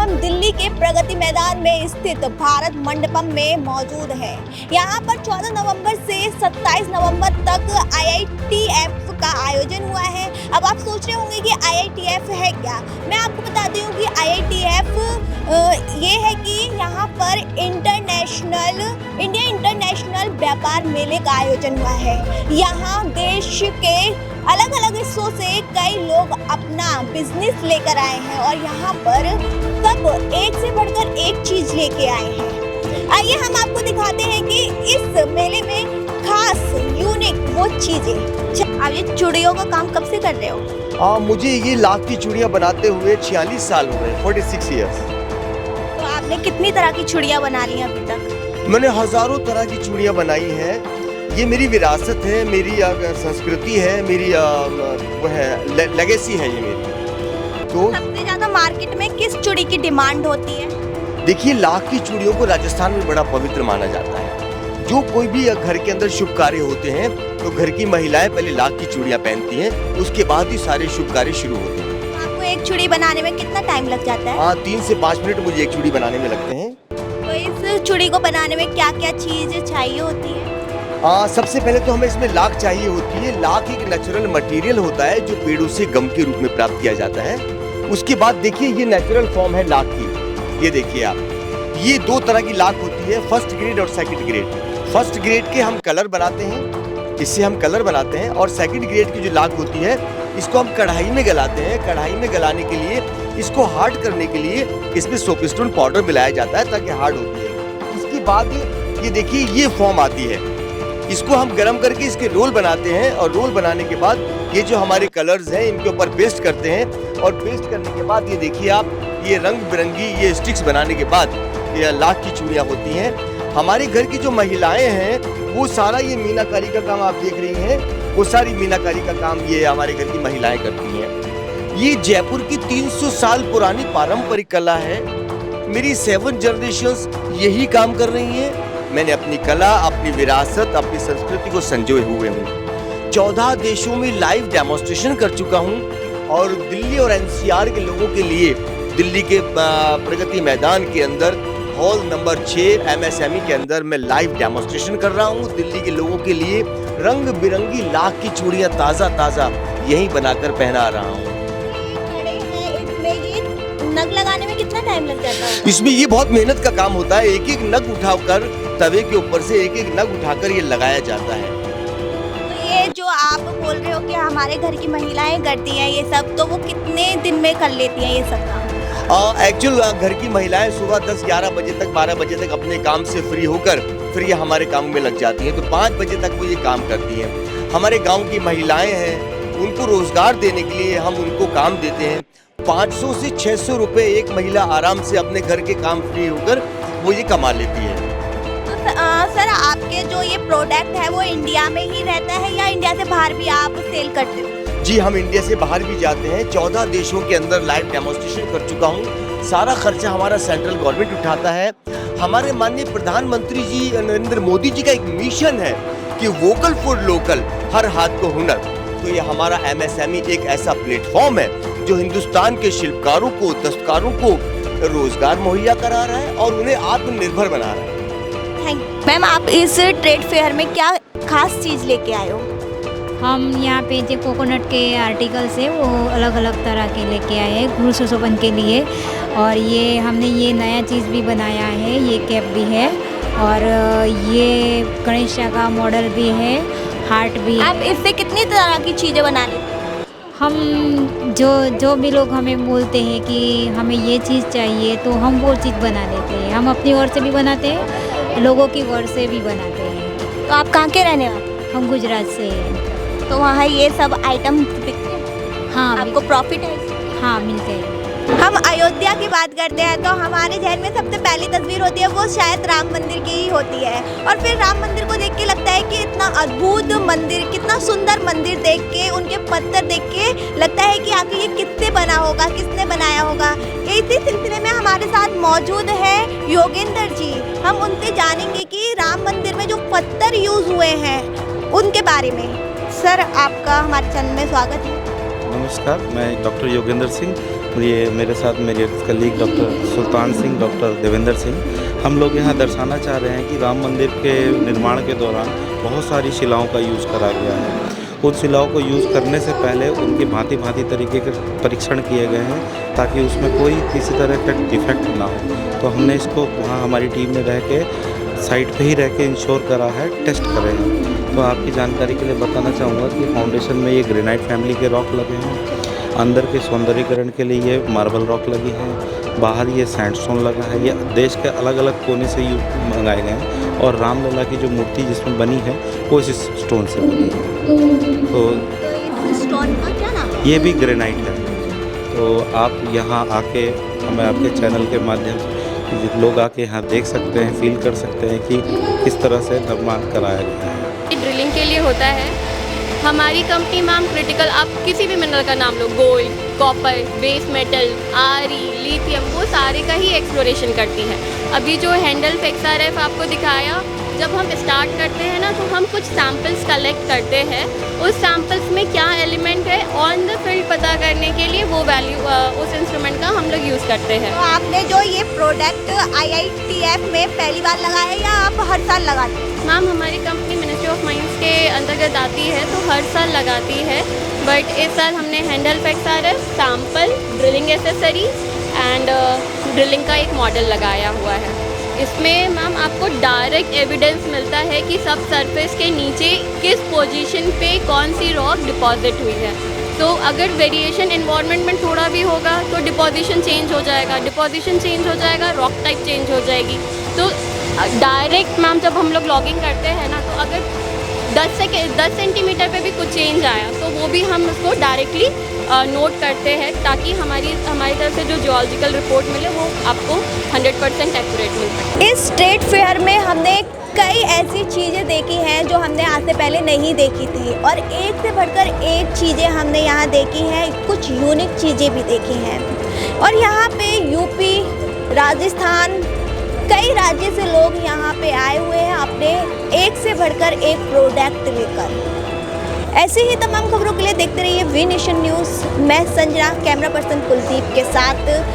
हम दिल्ली के प्रगति मैदान में स्थित भारत मंडपम में मौजूद हैं। यहाँ पर 14 नवंबर से 27 नवंबर तक IITF का आयोजन हुआ है। अब आप सोच रहे होंगे कि IITF है क्या। मैं आपको बताती हूँ कि IITF ये है कि यहाँ पर इंडिया इंटरनेशनल व्यापार मेले का आयोजन हुआ है। यहाँ देश के अलग अलग हिस्सों से कई लोग अपना बिजनेस लेकर आए हैं और यहाँ पर सब एक से बढ़कर एक चीज लेके आए हैं। आइए हम आपको दिखाते हैं कि इस मेले में खास यूनिक वो चीजें। आप ये चूड़ियों का काम कब से कर रहे हो? मुझे ये लाख की चूड़ियाँ बनाते हुए 46 साल हो गए, 46 ईयर्स। तो आपने कितनी तरह की चूड़ियाँ बना ली हैं अभी तक? मैंने हजारों तरह की चूड़ियाँ बनाई हैं। ये मेरी विरासत है, मेरी संस्कृति है, मेरी वो है लेगेसी है ये मेरी। तो सबसे ज्यादा मार्केट में किस चूड़ी की डिमांड होती है? देखिए, लाख की चूड़ियों को राजस्थान में बड़ा पवित्र माना जाता है। जो कोई भी घर के अंदर शुभ कार्य होते हैं तो घर की महिलाएं पहले लाख की चूड़ियाँ पहनती हैं, उसके बाद ही सारे शुभ कार्य शुरू होते हैं। आपको एक चूड़ी बनाने में कितना टाइम लग जाता है? 3 से 5 मिनट मुझे एक चूड़ी बनाने में लगते हैं। तो इस चूड़ी को बनाने में क्या क्या चीजें चाहिए होती है? सबसे पहले तो हमें इसमें लाख चाहिए होती है। लाख एक नेचुरल मटेरियल होता है जो पेड़ों से गम के रूप में प्राप्त किया जाता है। उसके बाद देखिए, ये नेचुरल फॉर्म है लाख की। ये देखिए आप, ये 2 तरह की लाख होती है, फर्स्ट ग्रेड और सेकंड ग्रेड। फर्स्ट ग्रेड के हम कलर बनाते हैं, इससे हम कलर बनाते हैं। और सेकंड ग्रेड की जो लाख होती है, इसको हम कढ़ाई में गलाते हैं। कढ़ाई में गलाने के लिए, इसको हार्ड करने के लिए इसमें सोपस्टोन पाउडर मिलाया जाता है ताकि हार्ड होती है। इसके बाद ये देखिए, ये फॉर्म आती है। इसको हम गरम करके इसके रोल बनाते हैं और रोल बनाने के बाद ये जो हमारे कलर्स हैं इनके ऊपर पेस्ट करते हैं। और पेस्ट करने के बाद ये देखिए आप, ये रंग बिरंगी ये स्टिक्स बनाने के बाद ये लाख की चूड़ियाँ होती हैं। हमारे घर की जो महिलाएं हैं वो सारा ये मीनाकारी का काम आप देख रही हैं, वो सारी मीनाकारी का काम ये हमारे घर की महिलाएं करती हैं। ये जयपुर की 300 साल पुरानी पारंपरिक कला है। मेरी 7 जनरेशंस यही काम कर रही हैं। मैंने अपनी कला, अपनी विरासत, अपनी संस्कृति को संजोए हुए हूँ। 14 देशों में लाइव डेमोन्स्ट्रेशन कर चुका हूँ और दिल्ली और NCR के लोगों के लिए दिल्ली के प्रगति मैदान के अंदर हॉल नंबर 6 MSME के अंदर मैं लाइव डेमोन्स्ट्रेशन कर रहा हूँ। दिल्ली के लोगों के लिए रंग बिरंगी लाख की चूड़ियाँ ताज़ा यहीं बनाकर पहना रहा हूँ। नग लगाने में कितना टाइम लग जाता है? इसमें ये बहुत मेहनत का काम होता है। एक एक नग उठाकर तवे के ऊपर से एक एक नग उठाकर ये लगाया जाता है। तो ये जो आप बोल रहे हो कि हमारे घर की महिलाएं करती हैं ये सब, तो वो कितने दिन में कर लेती हैं ये सब काम? एक्चुअल घर की महिलाएं सुबह 10-11 बजे तक, 12 बजे तक अपने काम से फ्री होकर फिर ये हमारे काम में लग जाती हैं। तो 5 बजे तक वो ये काम करती हैं। हमारे गाँव की महिलाएं हैं, उनको रोजगार देने के लिए हम उनको काम देते हैं। 500 से 600 रुपए एक महिला आराम से अपने घर के काम फ्री होकर वो ये कमा लेती है। तो सर, आपके जो ये प्रोडक्ट है वो इंडिया में ही रहता है या इंडिया से बाहर भी आप सेल करते हो? जी, हम इंडिया से बाहर भी जाते हैं। 14 देशों के अंदर लाइव डेमोन्स्ट्रेशन कर चुका हूँ। सारा खर्चा हमारा सेंट्रल गवर्नमेंट उठाता है। हमारे माननीय प्रधानमंत्री जी नरेंद्र मोदी जी का एक मिशन है कि वोकल फॉर लोकल, हर हाथ को हुनर। तो ये हमारा MSME एक ऐसा प्लेटफॉर्म है जो हिंदुस्तान के शिल्पकारों को, दस्तकारों को रोजगार मुहैया करा रहा है और उन्हें आत्मनिर्भर बना रहा है। Thank you. मैम, आप इस ट्रेड फेयर में क्या खास चीज़ लेके आए हो? हम यहाँ पे जो कोकोनट के आर्टिकल्स है वो अलग अलग तरह के लेके आए हैं गृह सुशोभन के लिए। और ये हमने ये नया चीज़ भी बनाया है, ये कैप भी है और ये गणेश का मॉडल भी है, हार्ट भी है। आप इससे कितनी तरह की चीज़ें बना लेते हैं? हम जो भी लोग हमें बोलते हैं कि हमें ये चीज़ चाहिए तो हम वो चीज़ बना देते हैं। हम अपनी ओर से भी बनाते हैं, लोगों की ओर से भी बनाते हैं। तो आप कहाँ के रहने वाले? हम गुजरात से हैं। तो वहाँ ये सब आइटम बिकते हैं? हाँ, आपको प्रॉफिट है इससे? हाँ, मिलते हैं। हम अयोध्या की बात करते हैं तो हमारे जहन में सबसे पहली तस्वीर होती है वो शायद राम मंदिर की ही होती है। और फिर राम मंदिर को देख के लगता है कि इतना अद्भुत मंदिर, कितना सुंदर मंदिर देख के, उनके पत्थर देख के लगता है कि आखिर ये किससे बना होगा, किसने बनाया होगा। इसी सिलसिले में हमारे साथ मौजूद है योगेंद्र जी। हम उनसे जानेंगे कि राम मंदिर में जो पत्थर यूज हुए हैं उनके बारे में। सर, आपका हमारे चैनल में स्वागत है। नमस्कार, मैं डॉक्टर योगेंद्र सिंह, ये मेरे साथ मेरे colleague doctor Sultan Singh, doctor Devendra Singh. हम लोग यहाँ दर्शाना चाह रहे हैं कि राम मंदिर के निर्माण के दौरान बहुत सारी शिलाओं का यूज़ करा गया है। उन शिलाओं को यूज़ करने से पहले उनके भांति तरीके के परीक्षण किए गए हैं ताकि उसमें कोई किसी तरह का डिफेक्ट ना हो। तो हमने इसको वहाँ हमारी टीम ने रह के साइट पे ही रह के इंश्योर करा है, टेस्ट करे हैं। तो आपकी जानकारी के लिए बताना चाहूँगा कि फाउंडेशन में ये ग्रेनाइट फैमिली के रॉक लगे हैं, अंदर के सौंदर्यीकरण के लिए ये मार्बल रॉक लगी हैं, बाहर ये सैंडस्टोन लगा है। ये देश के अलग अलग कोने से मंगाए गए हैं और रामलला की जो मूर्ति जिसमें बनी है वो इस स्टोन से बनी है। तो स्टोन का क्या नाम है? ये भी ग्रेनाइट है। तो आप यहाँ आके हमें आपके चैनल के माध्यम से लोग आके यहाँ देख सकते हैं, फील कर सकते हैं कि किस तरह से निर्माण कराया गया है। ड्रिलिंग के लिए होता है। हमारी कंपनी मैम क्रिटिकल, आप किसी भी मिनरल का नाम लो, गोल्ड, कॉपर, बेस मेटल, आरी, लिथियम, वो सारे का ही एक्सप्लोरेशन करती है। अभी जो हैंडल XRF आपको दिखाया, जब हम स्टार्ट करते हैं ना तो हम कुछ सैम्पल्स कलेक्ट करते हैं। उस सैम्पल्स में क्या एलिमेंट है ऑन द फील्ड पता करने के लिए वो वैल्यू उस इंस्ट्रूमेंट का हम लोग यूज़ करते हैं। तो आपने जो ये प्रोडक्ट IITF में पहली बार लगाया है या आप हर साल लगाते हैं? मैम हमारी कंपनी मिनिस्ट्री ऑफ माइंस के अंतर्गत आती है तो हर साल लगाती है, बट इस साल हमने handle XRF, sample, drilling accessories and drilling का एक मॉडल लगाया हुआ है। इसमें मैम आपको डायरेक्ट एविडेंस मिलता है कि सब सरफेस के नीचे किस पोजीशन पे कौन सी रॉक डिपॉजिट हुई है। तो अगर वेरिएशन एनवायरनमेंट में थोड़ा भी होगा तो डिपॉजिशन चेंज हो जाएगा, डिपॉजिशन चेंज हो जाएगा, रॉक टाइप चेंज हो जाएगी। तो डायरेक्ट मैम जब हम लोग लॉगिंग करते हैं ना तो अगर 10 सेंटीमीटर पे भी कुछ चेंज आया तो वो भी हम उसको डायरेक्टली नोट करते हैं ताकि हमारी तरफ से जो जियोलॉजिकल रिपोर्ट मिले वो आपको 100% एक्यूरेट मिल सके। इस ट्रेड फेयर में हमने कई ऐसी चीज़ें देखी हैं जो हमने आज से पहले नहीं देखी थी और एक से बढ़कर एक चीज़ें हमने यहाँ देखी हैं, कुछ यूनिक चीज़ें भी देखी हैं। और यहाँ पे यूपी, राजस्थान, कई राज्य से लोग यहाँ पे आए हुए हैं अपने एक से बढ़कर एक प्रोडक्ट लेकर। ऐसे ही तमाम खबरों के लिए देखते रहिए वी नेशन न्यूज़। मैं संजना, कैमरा पर्सन कुलदीप के साथ।